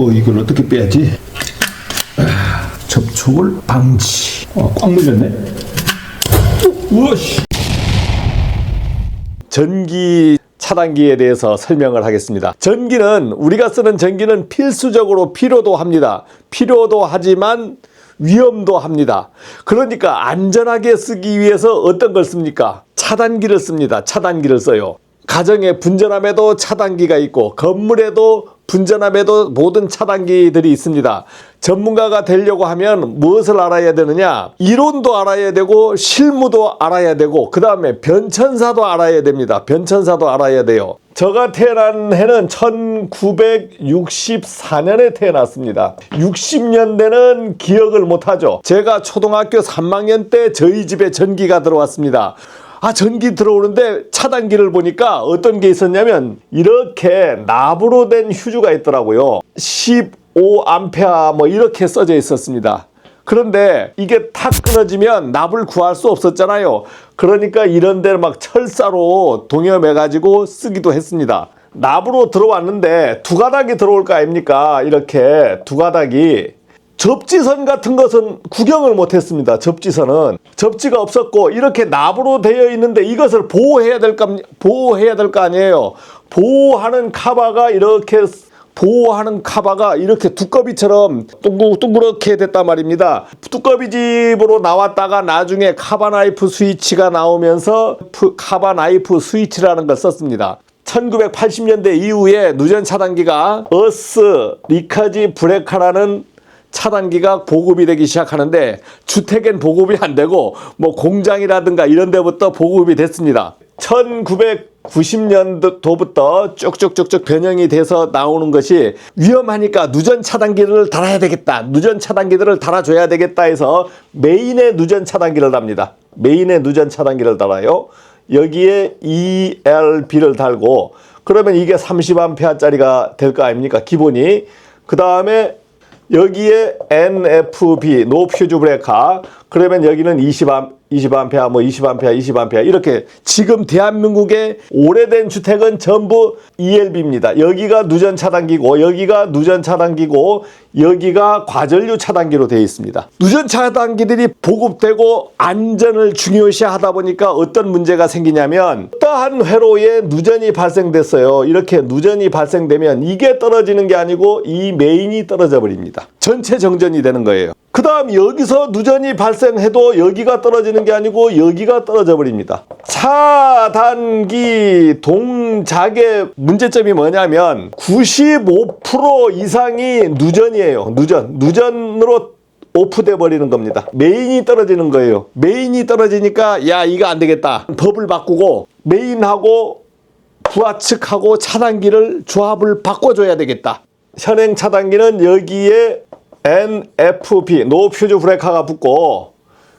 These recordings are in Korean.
이걸 어떻게 빼야지? 접촉을 방지. 꽉 물렸네. 우와씨. 전기 차단기에 대해서 설명을 하겠습니다. 전기는, 우리가 쓰는 전기는 필수적으로 필요도 합니다. 필요도 하지만 위험도 합니다. 그러니까 안전하게 쓰기 위해서 어떤 걸 씁니까? 차단기를 씁니다. 차단기를 써요. 가정에 분전함에도 차단기가 있고 건물에도 분전함에도 모든 차단기들이 있습니다. 전문가가 되려고 하면 무엇을 알아야 되느냐? 이론도 알아야 되고 실무도 알아야 되고 그 다음에 변천사도 알아야 됩니다. 변천사도 알아야 돼요. 제가 태어난 해는 1964년에 태어났습니다. 60년대는 기억을 못하죠. 제가 초등학교 3학년 때 저희 집에 전기가 들어왔습니다. 전기 들어오는데 차단기를 보니까 어떤 게 있었냐면 이렇게 납으로 된 휴즈가 있더라고요. 15A 뭐 이렇게 써져 있었습니다. 그런데 이게 탁 끊어지면 납을 구할 수 없었잖아요. 그러니까 이런 데를 막 철사로 동여매 가지고 쓰기도 했습니다. 납으로 들어왔는데 두 가닥이 들어올 거 아닙니까? 이렇게 두 가닥이. 접지선 같은 것은 구경을 못했습니다. 접지선은 접지가 없었고 이렇게 납으로 되어 있는데 이것을 보호해야 될 거 아니에요. 보호하는 카바가 이렇게 두꺼비처럼 둥그렇게 됐단 말입니다. 두꺼비집으로 나왔다가 나중에 카바나이프 스위치가 나오면서 카바나이프 스위치라는 걸 썼습니다. 1980년대 이후에 누전 차단기가 어스 리카지 브레카라는 차단기가 보급이 되기 시작하는데 주택엔 보급이 안 되고 뭐 공장이라든가 이런 데부터 보급이 됐습니다. 1990년도부터 쭉쭉쭉쭉 변형이 돼서 나오는 것이 위험하니까 누전 차단기를 달아야 되겠다. 누전 차단기들을 달아줘야 되겠다 해서 메인에 누전 차단기를 답니다. 메인에 누전 차단기를 달아요. 여기에 ELB를 달고 그러면 이게 30A짜리가 될 거 아닙니까? 기본이. 그 다음에 여기에 NFB, 노 퓨즈 브레이커. 그러면 여기는 20A, 뭐 20A 이렇게 지금 대한민국의 오래된 주택은 전부 ELB입니다. 여기가 누전 차단기고 여기가 누전 차단기고 여기가 과전류 차단기로 되어 있습니다. 누전 차단기들이 보급되고 안전을 중요시 하다 보니까 어떤 문제가 생기냐면 어떠한 회로에 누전이 발생됐어요. 이렇게 누전이 발생되면 이게 떨어지는 게 아니고 이 메인이 떨어져 버립니다. 전체 정전이 되는 거예요. 그 다음 여기서 누전이 발생해도 여기가 떨어지는 게 아니고 여기가 떨어져 버립니다. 차단기 동작의 문제점이 뭐냐면 95% 이상이 누전이에요. 누전으로 오프돼 버리는 겁니다. 메인이 떨어지는 거예요. 메인이 떨어지니까 야 이거 안 되겠다. 법을 바꾸고 메인하고 부하측하고 차단기를 조합을 바꿔줘야 되겠다. 현행 차단기는 여기에 NFB, 노 퓨즈 브레이커가 붙고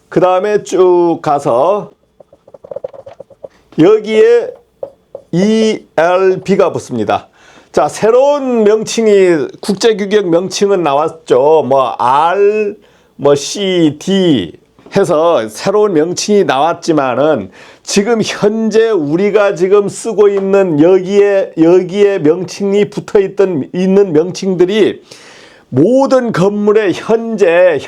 그 다음에 쭉 가서 여기에 ELB가 붙습니다. 자, 새로운 명칭이 국제규격 명칭은 나왔죠. 뭐 R, 뭐 C, D 해서 새로운 명칭이 나왔지만은 지금 현재 우리가 지금 쓰고 있는 여기에 명칭이 붙어 있는 명칭들이 모든 건물의 현재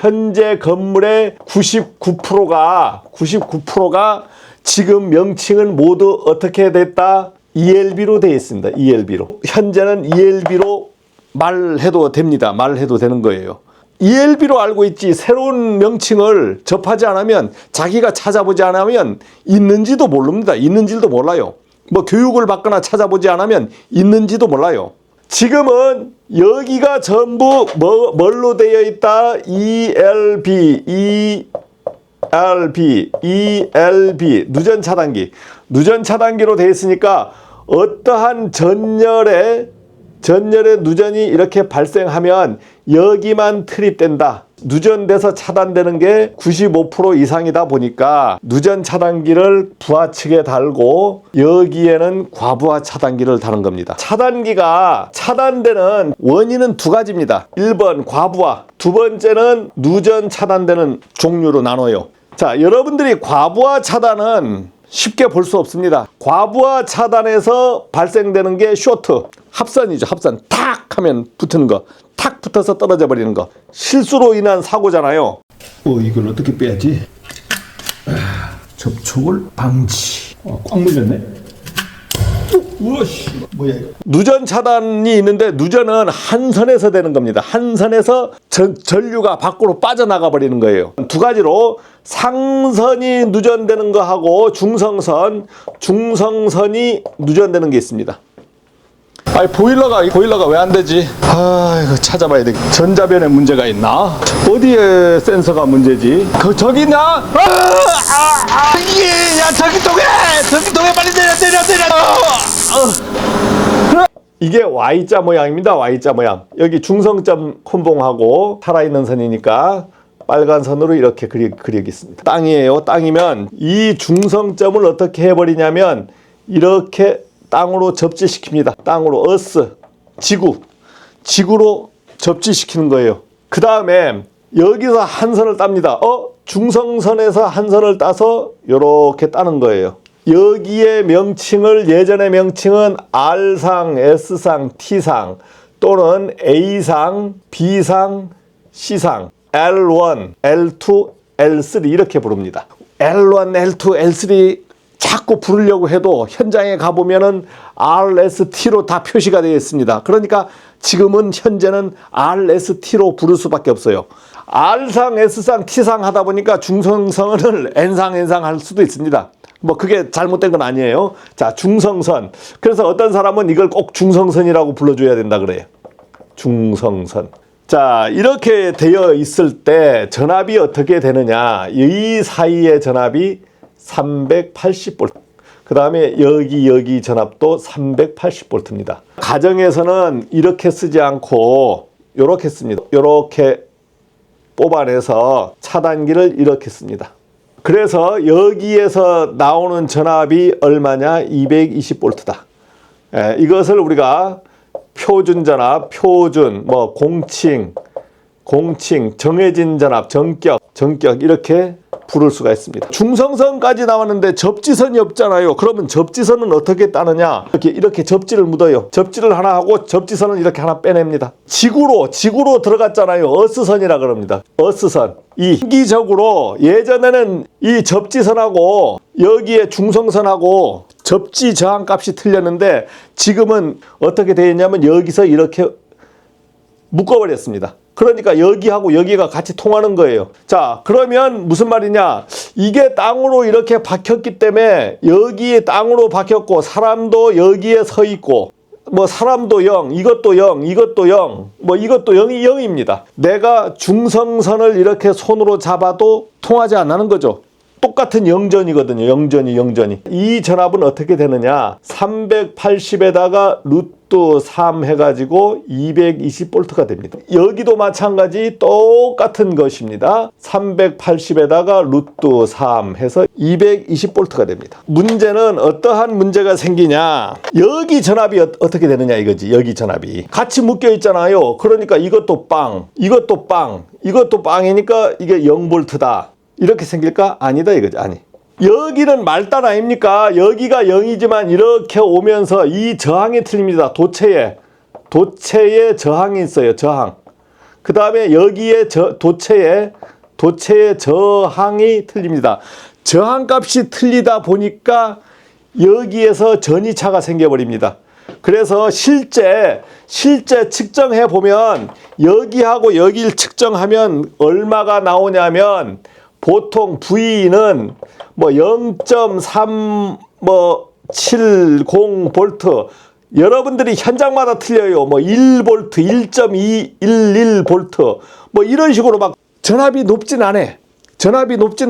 건물의 99%가 지금 명칭은 모두 어떻게 됐다? ELB로 되어 있습니다. ELB로. 현재는 ELB로 말해도 됩니다. 말해도 되는 거예요. ELB로 알고 있지 새로운 명칭을 접하지 않으면 자기가 찾아보지 않으면 있는지도 모릅니다. 있는지도 몰라요. 뭐 교육을 받거나 찾아보지 않으면 있는지도 몰라요. 지금은 여기가 전부 뭘로 되어 있다? ELB 누전 차단기로 되어 있으니까 어떠한 전열의 누전이 이렇게 발생하면 여기만 트립된다. 누전돼서 차단되는 게 95% 이상이다 보니까 누전 차단기를 부하측에 달고 여기에는 과부하 차단기를 다는 겁니다. 차단기가 차단되는 원인은 두 가지입니다. 1번 과부하, 두 번째는 누전 차단되는 종류로 나눠요. 자, 여러분들이 과부하 차단은 쉽게 볼 수 없습니다. 과부하 차단에서 발생되는 게 쇼트, 합선이죠. 합선. 탁 하면 붙는 거. 탁 붙어서 떨어져 버리는 거. 실수로 인한 사고잖아요. 이걸 어떻게 빼야지? 접촉을 방지. 꽉 물렸네. 우와씨, 뭐야 이거? 누전 차단이 있는데 누전은 한 선에서 되는 겁니다. 한 선에서 전류가 밖으로 빠져나가 버리는 거예요. 두 가지로 상선이 누전되는 거하고 중성선이 누전되는 게 있습니다. 아니 보일러가 왜 안 되지? 이거 찾아봐야 돼. 전자변에 문제가 있나? 어디에 센서가 문제지? 저기 있나? 야 전기통에 빨리 내려. 이게 Y자 모양입니다. Y자 모양. 여기 중성점 콤봉하고 살아있는 선이니까 빨간 선으로 이렇게 그리겠습니다. 땅이에요. 땅이면 이 중성점을 어떻게 해버리냐면 이렇게 땅으로 접지시킵니다. 땅으로 지구로 접지시키는 거예요. 그 다음에 여기서 한 선을 땁니다. 중성선에서 한 선을 따서 이렇게 따는 거예요. 여기의 명칭을 예전의 명칭은 R상, S상, T상 또는 A상, B상, C상, L1, L2, L3 이렇게 부릅니다. L1, L2, L3 자꾸 부르려고 해도 현장에 가보면은 RST로 다 표시가 되어 있습니다. 그러니까 지금은 현재는 RST로 부를 수밖에 없어요. R상, S상, T상 하다 보니까 중성선을 N상 할 수도 있습니다. 뭐 그게 잘못된 건 아니에요. 자, 중성선. 그래서 어떤 사람은 이걸 꼭 중성선이라고 불러줘야 된다 그래요. 중성선. 자, 이렇게 되어 있을 때 전압이 어떻게 되느냐. 이 사이의 전압이 380V. 그 다음에 여기 전압도 380V입니다. 가정에서는 이렇게 쓰지 않고 이렇게 씁니다. 이렇게 뽑아내서 차단기를 이렇게 씁니다. 그래서 여기에서 나오는 전압이 얼마냐? 220V다. 이것을 우리가 표준 전압, 공칭, 정해진 전압, 전격 이렇게 부를 수가 있습니다. 중성선까지 나왔는데 접지선이 없잖아요. 그러면 접지선은 어떻게 따느냐? 이렇게 접지를 묻어요. 접지를 하나 하고 접지선은 이렇게 하나 빼냅니다. 지구로 들어갔잖아요. 어스선이라 그럽니다. 어스선. 이 인기적으로 예전에는 이 접지선하고 여기에 중성선하고 접지 저항값이 틀렸는데 지금은 어떻게 되어 있냐면 여기서 이렇게 묶어버렸습니다. 그러니까 여기하고 여기가 같이 통하는 거예요. 자, 그러면 무슨 말이냐? 이게 땅으로 이렇게 박혔기 때문에 여기에 땅으로 박혔고 사람도 여기에 서 있고 뭐 사람도 0, 이것도 0, 이것도 0, 뭐 이것도 0입니다. 내가 중성선을 이렇게 손으로 잡아도 통하지 않는 거죠. 똑같은 영전이거든요. 영전이. 이 전압은 어떻게 되느냐? 380에다가 루트 3 해가지고 220V가 됩니다. 여기도 마찬가지 똑같은 것입니다. 380에다가 루트 3 해서 220V가 됩니다. 문제는 어떠한 문제가 생기냐? 여기 전압이 어떻게 되느냐 이거지. 여기 전압이 같이 묶여 있잖아요. 그러니까 이것도 빵, 이것도 빵이니까 이게 0V다. 이렇게 생길까? 아니다 이거지. 아니. 여기는 말단 아닙니까? 여기가 0이지만 이렇게 오면서 이 저항이 틀립니다. 도체에 저항이 있어요. 저항. 그 다음에 여기에 도체에 저항이 틀립니다. 저항값이 틀리다 보니까 여기에서 전이차가 생겨버립니다. 그래서 실제 측정해 보면 여기하고 여기를 측정하면 얼마가 나오냐면 보통 V는 뭐 0.370V 여러분들이 현장마다 틀려요. 뭐 1V, 1.211V 뭐 이런 식으로 막 전압이 높진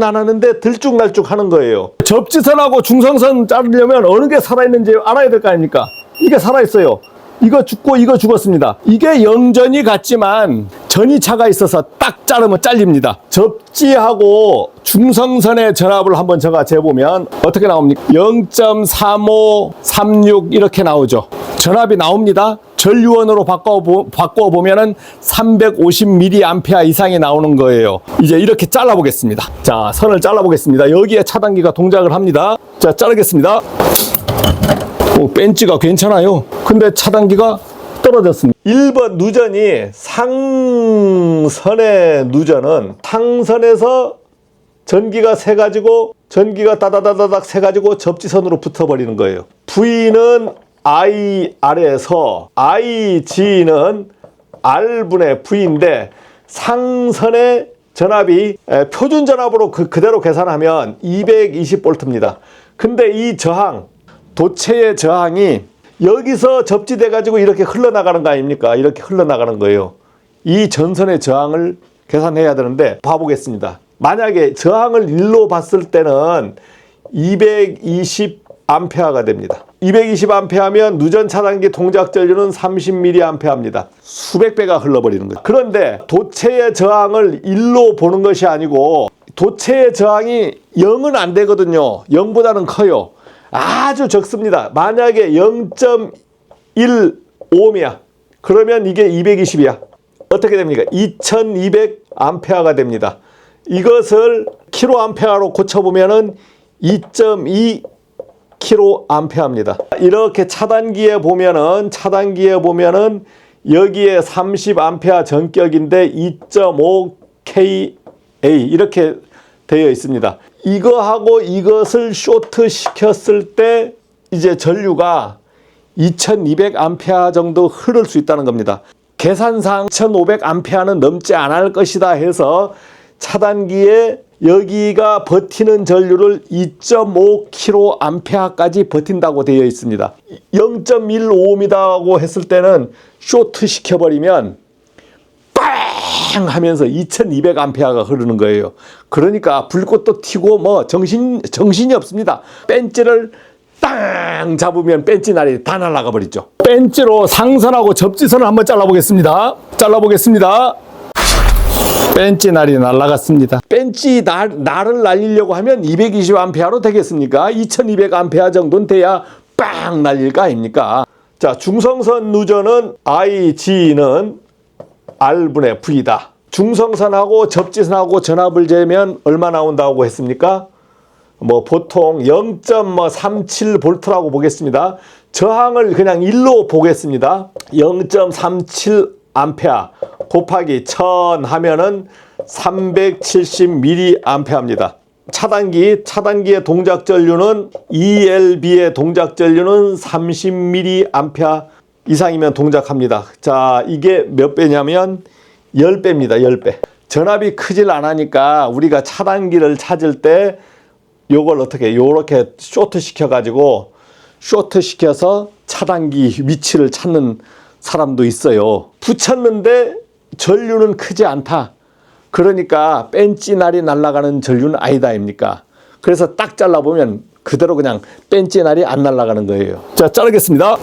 않았는데 들쭉날쭉 하는 거예요. 접지선하고 중성선 자르려면 어느 게 살아있는지 알아야 될 거 아닙니까? 이게 살아있어요. 이거 죽고 이거 죽었습니다. 이게 영전이 같지만 전이차가 있어서 딱 자르면 잘립니다. 접지하고 중성선의 전압을 한번 제가 재보면 어떻게 나옵니까? 0.3536 이렇게 나오죠. 전압이 나옵니다. 전류원으로 바꿔보면은 350mA 이상이 나오는 거예요. 이제 이렇게 잘라보겠습니다. 자, 선을 잘라보겠습니다. 여기에 차단기가 동작을 합니다. 자, 자르겠습니다. 벤치가 괜찮아요. 근데 차단기가 떨어졌습니다. 1번 누전이 상선의 누전은 상선에서 전기가 새가지고 전기가 다다다다닥 새가지고 접지선으로 붙어버리는 거예요. V는 I 아래에서 IG는 R분의 V인데 상선의 전압이 표준 전압으로 그대로 계산하면 220V입니다. 근데 이 저항, 도체의 저항이 여기서 접지돼 가지고 이렇게 흘러나가는 거 아닙니까? 이렇게 흘러나가는 거예요. 이 전선의 저항을 계산해야 되는데 봐보겠습니다. 만약에 저항을 1로 봤을 때는 220A가 됩니다. 220A면 누전 차단기 동작 전류는 30mA입니다. 수백 배가 흘러버리는 거죠. 그런데 도체의 저항을 1로 보는 것이 아니고 도체의 저항이 0은 안 되거든요. 0보다는 커요. 아주 적습니다. 만약에 0.1ohm이야. 그러면 이게 220이야. 어떻게 됩니까? 2200A가 됩니다. 이것을 킬로암페어로 고쳐보면은 2.2kA입니다. 이렇게 차단기에 보면은 여기에 30A 전격인데 2.5kA 이렇게 되어 있습니다. 이거하고 이것을 쇼트 시켰을 때 이제 전류가 2200A 정도 흐를 수 있다는 겁니다. 계산상 1500A는 넘지 않을 것이다 해서 차단기에 여기가 버티는 전류를 2.5kA까지 버틴다고 되어 있습니다. 0.1ohm이라고 했을 때는 쇼트 시켜버리면 빵 하면서 2200A가 흐르는 거예요. 그러니까 불꽃도 튀고 뭐 정신이 없습니다. 벤치를 땅 잡으면 벤치날이 다 날아가 버리죠. 벤치로 상선하고 접지선을 한번 잘라보겠습니다. 벤치날이 날아갔습니다. 벤치 날을 날리려고 하면 220A로 되겠습니까? 2200A 정도는 돼야 빵 날릴 거 아닙니까? 자, 중성선 누전은 IG는 R분의 V다. 중성선하고 접지선하고 전압을 재면 얼마 나온다고 했습니까? 뭐 보통 0.37V라고 보겠습니다. 저항을 그냥 1로 보겠습니다. 0.37A 곱하기 1000 하면은 370mA입니다. 차단기의 동작 전류는 ELB의 동작 전류는 30mA 이상이면 동작합니다. 자, 이게 몇 배냐면 10배입니다. 10배. 전압이 크질 않으니까 우리가 차단기를 찾을 때 요걸 어떻게 요렇게 쇼트 시켜가지고 쇼트 시켜서 차단기 위치를 찾는 사람도 있어요. 붙였는데 전류는 크지 않다. 그러니까 벤치날이 날아가는 전류는 아니다 아닙니까? 그래서 딱 잘라보면 그대로 그냥 벤치날이 안 날아가는 거예요. 자, 자르겠습니다.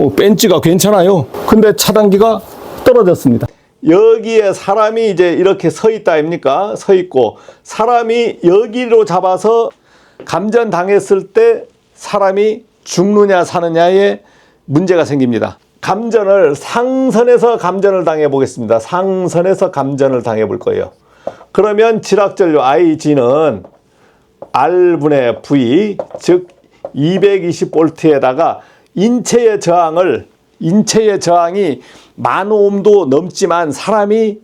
오, 벤치가 괜찮아요. 근데 차단기가 떨어졌습니다. 여기에 사람이 이제 이렇게 서 있다 아닙니까? 서 있고 사람이 여기로 잡아서 감전 당했을 때 사람이 죽느냐 사느냐에 문제가 생깁니다. 감전을 상선에서 감전을 당해 보겠습니다. 상선에서 감전을 당해 볼 거예요. 그러면 지락전류 IG는 R분의 V, 즉 220V에다가 인체의 저항이 10,000ohm도 넘지만 사람이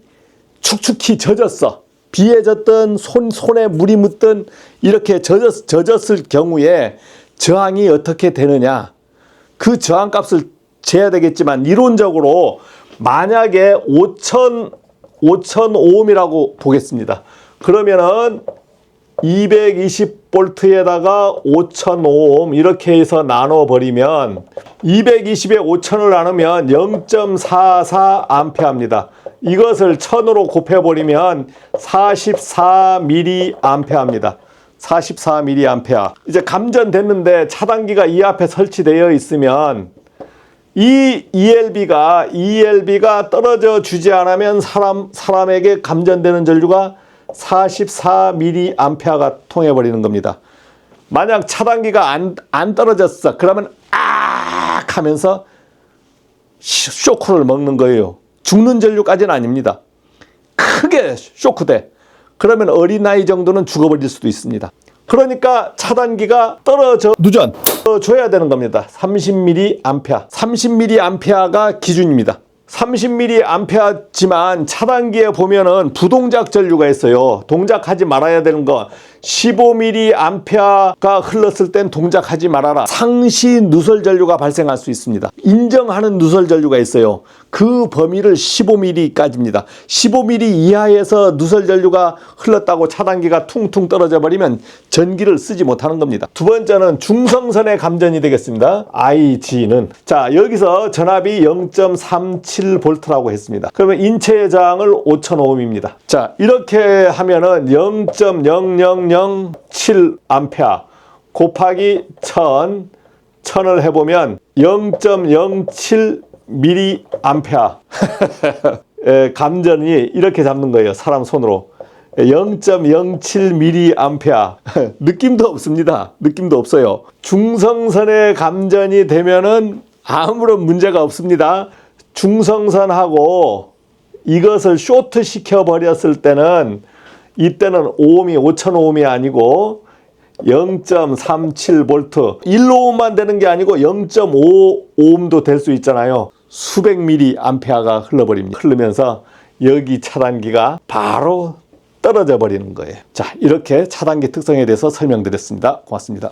축축히 젖었어. 비에 젖든 손에 물이 묻든 이렇게 젖었을 경우에 저항이 어떻게 되느냐. 그 저항값을 재야 되겠지만 이론적으로 만약에 5,000ohm이라고 보겠습니다. 그러면은 220V에다가 5,000ohm 이렇게 해서 나눠버리면 220에 5,000을 나누면 0.44A입니다. 이것을 1000으로 곱해버리면 44mA입니다. 44mA. 이제 감전됐는데 차단기가 이 앞에 설치되어 있으면 이 ELB가 떨어져 주지 않으면 사람에게 감전되는 전류가 44mA가 통해버리는 겁니다. 만약 차단기가 안 떨어졌어. 그러면 악 하면서 쇼크를 먹는 거예요. 죽는 전류까지는 아닙니다. 크게 쇼크돼. 그러면 어린아이 정도는 죽어버릴 수도 있습니다. 그러니까 차단기가 떨어져 누전. 줘야 되는 겁니다. 30mA. 30mA가 기준입니다. 30mA지만 차단기에 보면은 부동작 전류가 있어요. 동작하지 말아야 되는 거. 15mA가 흘렀을 땐 동작하지 말아라. 상시 누설 전류가 발생할 수 있습니다. 인정하는 누설 전류가 있어요. 그 범위를 15mA까지입니다. 15mm 이하에서 누설 전류가 흘렀다고 차단기가 퉁퉁 떨어져 버리면 전기를 쓰지 못하는 겁니다. 두 번째는 중성선의 감전이 되겠습니다. IG는 자, 여기서 전압이 0.37V라고 했습니다. 그러면 인체의 저항을 5000ohm입니다. 자, 이렇게 하면은 0.0007A 곱하기 1000을 해보면 0.07mA 감전이 이렇게 잡는 거예요. 사람 손으로 0.07mA 느낌도 없습니다. 느낌도 없어요. 중성선의 감전이 되면은 아무런 문제가 없습니다. 중성선하고 이것을 쇼트 시켜 버렸을 때는 이때는 오음이 5000ohm이 아니고 0.37V 1ohm만 되는 게 아니고 0.5ohm도 될 수 있잖아요. 수백 mA가 흘러버립니다. 흐르면서 여기 차단기가 바로 떨어져 버리는 거예요. 자, 이렇게 차단기 특성에 대해서 설명드렸습니다. 고맙습니다.